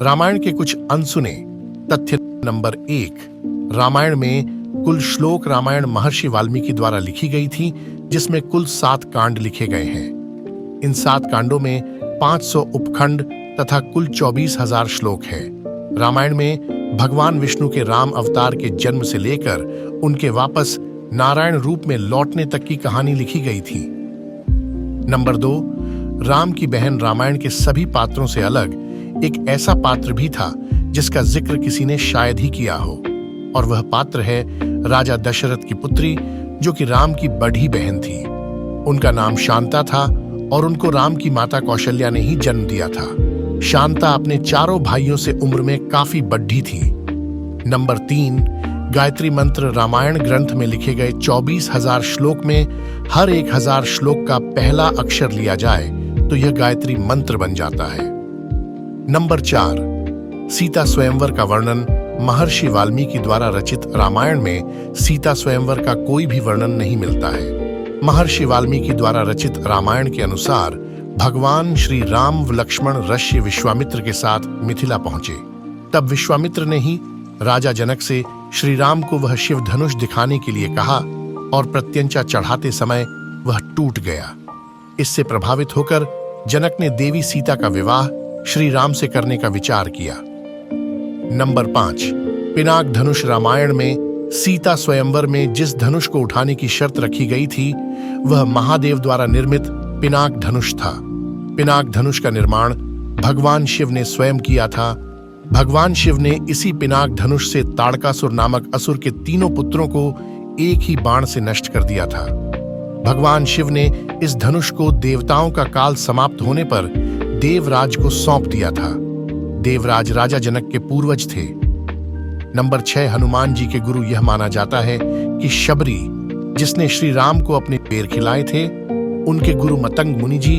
रामायण के कुछ अनसुने तथ्य। नंबर 1, रामायण में कुल श्लोक रामायण महर्षि वाल्मीकि द्वारा लिखी गई थी, जिसमें कुल 7 कांड लिखे गए हैं। इन 7 कांडों में 500 उपखंड तथा कुल 24,000 श्लोक हैं। रामायण में भगवान विष्णु के राम अवतार के जन्म से लेकर उनके वापस नारायण रूप में लौटने तक की कहानी लिखी गई थी। नंबर 2, राम की बहन रामायण के सभी पात्रों से अलग एक ऐसा पात्र भी था जिसका जिक्र किसी ने शायद ही किया हो, और वह पात्र है राजा दशरथ की पुत्री, जो कि राम की बड़ी बहन थी। उनका नाम शांता था और उनको राम की माता कौशल्या ने ही जन्म दिया था। शांता अपने चारों भाइयों से उम्र में काफी बड़ी थी। नंबर 3, गायत्री मंत्र रामायण ग्रंथ में लिखे गए 24,000 श्लोक में हर 1,000 श्लोक का पहला अक्षर लिया जाए तो यह गायत्री मंत्र बन जाता है। नंबर 4, सीता स्वयंवर का वर्णन महर्षि वाल्मीकि द्वारा रचित रामायण में सीता स्वयंवर का कोई भी वर्णन नहीं मिलता है। महर्षि वाल्मीकि द्वारा रचित रामायण के अनुसार भगवान श्री राम व लक्ष्मण ऋषि विश्वामित्र के साथ मिथिला पहुंचे। तब विश्वामित्र ने ही राजा जनक से श्री राम को वह शिव धनुष दिखाने के लिए कहा और प्रत्यंचा चढ़ाते समय वह टूट गया। इससे प्रभावित होकर जनक ने देवी सीता का विवाह श्री राम से करने का विचार किया। नंबर 5, पिनाक धनुष रामायण में सीता स्वयंवर में जिस धनुष को उठाने की शर्त रखी गई थी वह महादेव द्वारा निर्मित पिनाक धनुष था। पिनाक धनुष का निर्माण भगवान शिव ने स्वयं किया था। भगवान शिव ने इसी पिनाक धनुष से ताड़कासुर नामक असुर के 3 पुत्रों को एक ही बाण से नष्ट कर दिया था। भगवान शिव ने इस धनुष को देवताओं का काल समाप्त होने पर देवराज को सौंप दिया था। देवराज राजा जनक के पूर्वज थे। नंबर 6, हनुमान जी के गुरु यह माना जाता है कि शबरी, जिसने श्री राम को अपने पैर खिलाए थे, उनके गुरु मतंग मुनि जी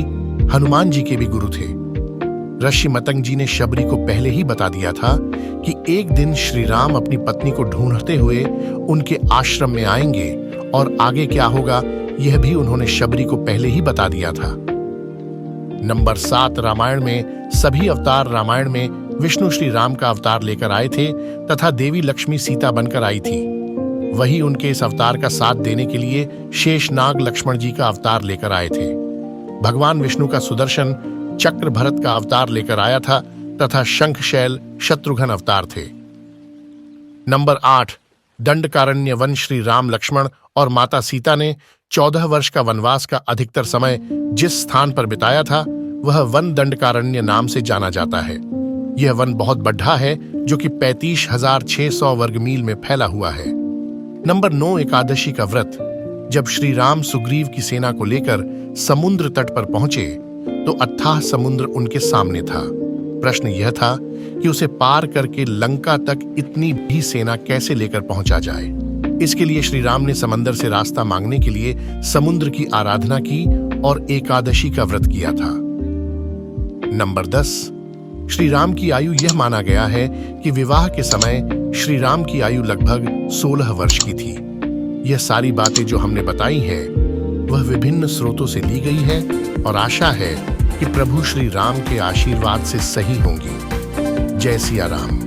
हनुमान जी के भी गुरु थे। ऋषि मतंग जी ने शबरी को पहले ही बता दिया था कि एक दिन श्री राम अपनी पत्नी को ढूंढते हुए उनके आश्रम में आएंगे, और आगे क्या होगा यह भी उन्होंने शबरी को पहले ही बता दिया था। नंबर 7, रामायण में सभी अवतार रामायण में विष्णु श्री राम का अवतार लेकर आए थे तथा देवी लक्ष्मी सीता बनकर आई थी। वही उनके इस अवतार का साथ देने के लिए शेषनाग लक्ष्मण जी का अवतार लेकर आए थे। भगवान विष्णु का सुदर्शन चक्र भरत का अवतार लेकर आया था तथा शंखशैल शत्रुघ्न अवतार थे। नंबर 8, दंडकारण्य वन श्री राम लक्ष्मण और माता सीता ने 14 वर्ष का वनवास का अधिकतर समय जिस स्थान पर बिताया था वह वन दंडकारण्य नाम से जाना जाता है। यह वन बहुत बड़ा है जो कि 35,600 वर्ग मील में फैला हुआ है। नंबर 9, एकादशी का व्रत। जब श्री राम सुग्रीव की सेना को लेकर समुद्र तट पर पहुंचे तो अथाह समुद्र उनके सामने था। प्रश्न यह था कि उसे पार करके लंका तक इतनी भी सेना कैसे लेकर पहुंचा जाए। इसके लिए श्री राम ने समंदर से रास्ता मांगने के लिए समुद्र की आराधना की और एकादशी का व्रत किया था। नंबर 10, श्री राम की आयु यह माना गया है कि विवाह के समय श्री राम की आयु लगभग 16 वर्ष की थी। यह सारी बातें जो हमने बताई है वह विभिन्न स्रोतों से ली गई है और आशा है कि प्रभु श्री राम के आशीर्वाद से सही होंगी। जय सिया राम।